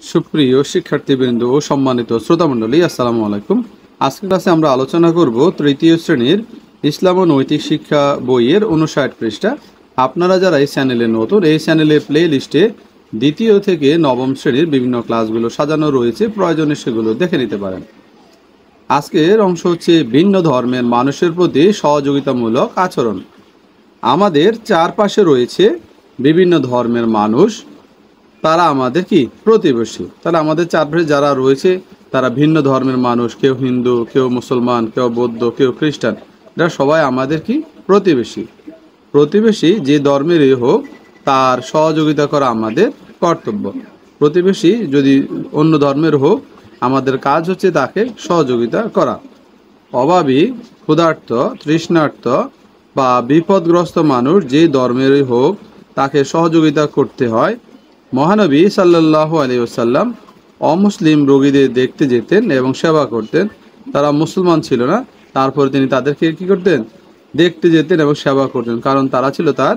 সুপ্রিয় শিক্ষার্থীবৃন্দ ও সম্মানিত শ্রোতামণ্ডলী, আসসালামু আলাইকুম। আজকের ক্লাসে আমরা আলোচনা করব তৃতীয় শ্রেণীর ইসলাম ও নৈতিক শিক্ষা বইয়ের 59 পৃষ্ঠা। আপনারা যারা এই চ্যানেলে নতুন, এই চ্যানেলের প্লে লিস্টে দ্বিতীয় থেকে নবম শ্রেণীর বিভিন্ন ক্লাসগুলো সাজানো রয়েছে, প্রয়োজনে সেগুলো দেখে নিতে পারেন। আজকের অংশ হচ্ছে ভিন্ন ধর্মের মানুষের প্রতি সহযোগিতামূলক আচরণ। আমাদের চারপাশে রয়েছে বিভিন্ন ধর্মের মানুষ, তারা আমাদের কি প্রতিবেশী। তাহলে আমাদের চারপাশে যারা রয়েছে তারা ভিন্ন ধর্মের মানুষ, কেউ হিন্দু, কেউ মুসলমান, কেউ বৌদ্ধ, কেউ খ্রিস্টান, এরা সবাই আমাদের কি প্রতিবেশী। প্রতিবেশী যে ধর্মেরই হোক তার সহযোগিতা করা আমাদের কর্তব্য। প্রতিবেশী যদি অন্য ধর্মের হোক, আমাদের কাজ হচ্ছে তাকে সহযোগিতা করা। অভাবী, ক্ষুধার্ত, তৃষ্ণার্ত বা বিপদগ্রস্ত মানুষ যে ধর্মেরই হোক তাকে সহযোগিতা করতে হয়। মহানবী সাল্লাল্লাহু আলাইহি ওয়াসাল্লাম অমুসলিম রোগীদের দেখতে যেতেন এবং সেবা করতেন। তারা মুসলমান ছিল না, তারপর তিনি তাদেরকে কি করতেন? দেখতে যেতেন এবং সেবা করতেন, কারণ তারা ছিল তার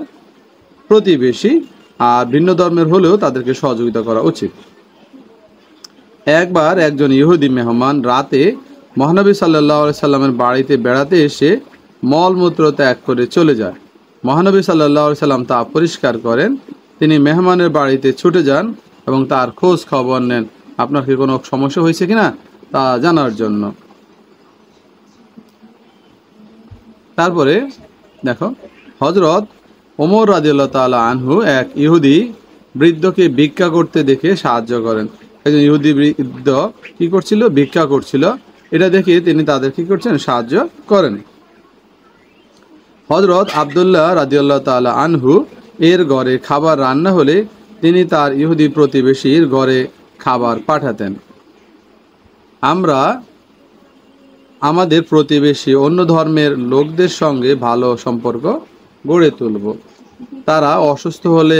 প্রতিবেশী। আর ভিন্ন ধর্মের হলেও তাদেরকে সহযোগিতা করা উচিত। একবার একজন ইহুদি মেহমান রাতে মহানবী সাল্লাল্লাহু আলাইহি সাল্লামের বাড়িতে বেড়াতে এসে মলমূত্র ত্যাগ করে চলে যায়। মহানবী সাল্লাল্লাহু আলাইহি সাল্লাম তা পরিষ্কার করেন। তিনি মেহমানের বাড়িতে ছুটে যান এবং তার খোঁজ খবর নেন, আপনার কি কোনো সমস্যা হয়েছে কিনা তা জানার জন্য। তারপরে দেখো, হযরত ওমর রাদিয়াল্লাহু তাআলা আনহু এক ইহুদি বৃদ্ধকে ভিক্ষা করতে দেখে সাহায্য করেন। একজন ইহুদি বৃদ্ধ কি করছিল? ভিক্ষা করছিল। এটা দেখে তিনি তাদের কি করছেন? সাহায্য করেন। হযরত আব্দুল্লাহ রাদিয়াল্লাহু তাআলা আনহু এর ঘরে খাবার রান্না হলে তিনি তার ইহুদি প্রতিবেশীর ঘরে খাবার পাঠাতেন। আমরা আমাদের প্রতিবেশী অন্য ধর্মের লোকদের সঙ্গে ভালো সম্পর্ক গড়ে তুলব। তারা অসুস্থ হলে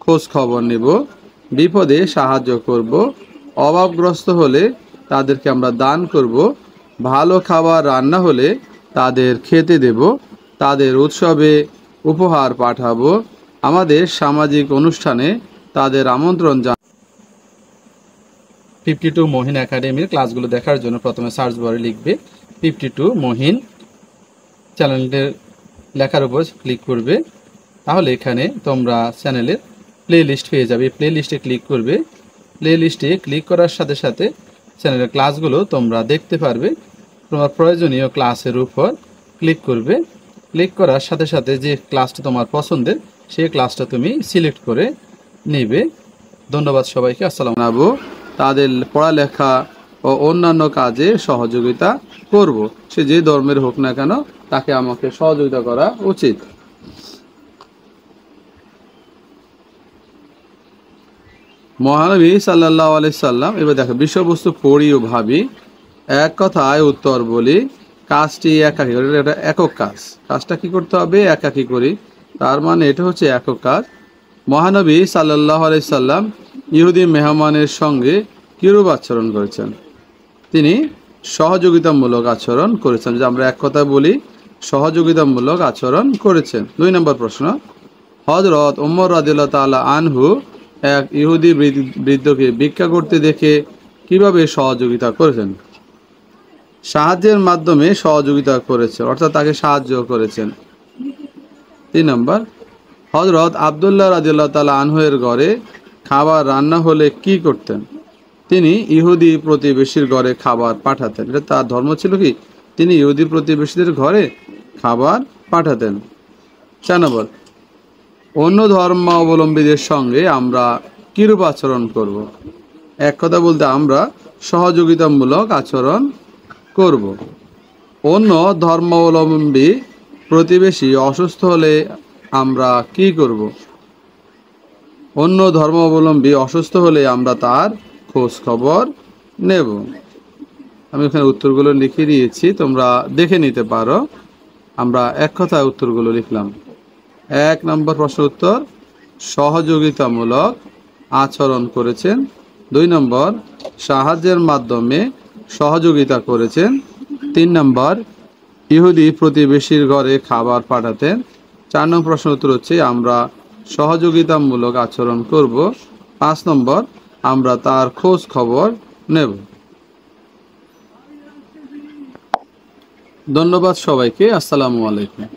খোঁজ খবর নেব, বিপদে সাহায্য করব, অভাবগ্রস্ত হলে তাদেরকে আমরা দান করব, ভালো খাবার রান্না হলে তাদের খেতে দেব, তাদের উৎসবে উপহার পাঠাবো, আমাদের সামাজিক অনুষ্ঠানে তাদের আমন্ত্রণ জানাবো। 52 মহিন একাডেমির ক্লাসগুলো দেখার জন্য প্রথমে সার্চ বারে লিখবে 52 মহিন, চ্যানেলটির লেখার উপর ক্লিক করবে। তাহলে এখানে তোমরা চ্যানেলের প্লে লিস্ট পেয়ে যাবে। প্লে লিস্টে ক্লিক করবে। প্লে লিস্টে ক্লিক করার সাথে সাথে চ্যানেলের ক্লাসগুলো তোমরা দেখতে পারবে। তোমার প্রয়োজনীয় ক্লাসের উপর ক্লিক করবে। ক্লিক করার সাথে সাথে যে ক্লাসটা তোমার পছন্দের সেই ক্লাসটা তুমি সিলেক্ট করে নেবে। ধন্যবাদ সবাইকে। আসসালামু আলাইকুম। তাদের পড়ালেখা ও অন্যান্য কাজে সহযোগিতা করব। সে যে ধর্মের হোক না কেন তাকে আমাকে সহযোগিতা করা উচিত। মহানবী সাল্লাল্লাহু আলাইহি সাল্লাম, এবার দেখো বিষয়বস্তু পড়ি ও ভাবি, এক কথায় উত্তর বলি, কাজটি একাকী করি। এটা একক কাজ, কাজটা কি করতে হবে? একাকী করি, তার মানে এটা হচ্ছে একক কাজ। মহানবী সাল্লাল্লাহু আলাইহি সাল্লাম ইহুদি মেহমানের সঙ্গে কিরূপ আচরণ করেছেন? তিনি সহযোগিতামূলক আচরণ করেছেন। যে আমরা এক কথা বলি, সহযোগিতামূলক আচরণ করেছেন। 2 নম্বর প্রশ্ন, হযরত ওমর রাদিয়াল্লাহু তাআলা আনহু এক ইহুদি বৃদ্ধকে ভিক্ষা করতে দেখে কিভাবে সহযোগিতা করেছেন? সাহায্যের মাধ্যমে সহযোগিতা করেছে, অর্থাৎ তাকে সাহায্য করেছেন। 3 নম্বর, হযরত আব্দুল্লাহ রাদিয়াল্লাহু তাআলা আনহু এর ঘরে খাবার রান্না হলে কি করতেন? তিনি ইহুদি প্রতিবেশীর ঘরে খাবার পাঠাতেন। এটা তার ধর্ম ছিল কি? তিনি ইহুদি প্রতিবেশীদের ঘরে খাবার পাঠাতেন। 4 নম্বর, অন্য ধর্মাবলম্বীদের সঙ্গে আমরা কিরূপ আচরণ করব? এক কথা বলতে আমরা সহযোগিতামূলক আচরণ করব। অন্য ধর্মাবলম্বী প্রতিবেশী অসুস্থ হলে আমরা কি করব? অন্য ধর্মাবলম্বী অসুস্থ হলে আমরা তার খোঁজ খবর নেব। আমি এখানে উত্তরগুলো লিখে দিয়েছি, তোমরা দেখে নিতে পারো। আমরা এক কথায় উত্তরগুলো লিখলাম। 1 নম্বর প্রশ্ন উত্তর, সহযোগিতামূলক আচরণ করেছেন। 2 নম্বর, সাহায্যের মাধ্যমে সহযোগিতা করেছেন। 3 নম্বর, ইহুদি প্রতিবেশীর ঘরে খাবার পাঠাতেন। 4 নম্বর প্রশ্ন উত্তর হচ্ছে আমরা সহযোগিতামূলক আচরণ করব। 5 নম্বর, আমরা তার খোঁজ খবর নেব। ধন্যবাদ সবাইকে। আসসালামু আলাইকুম।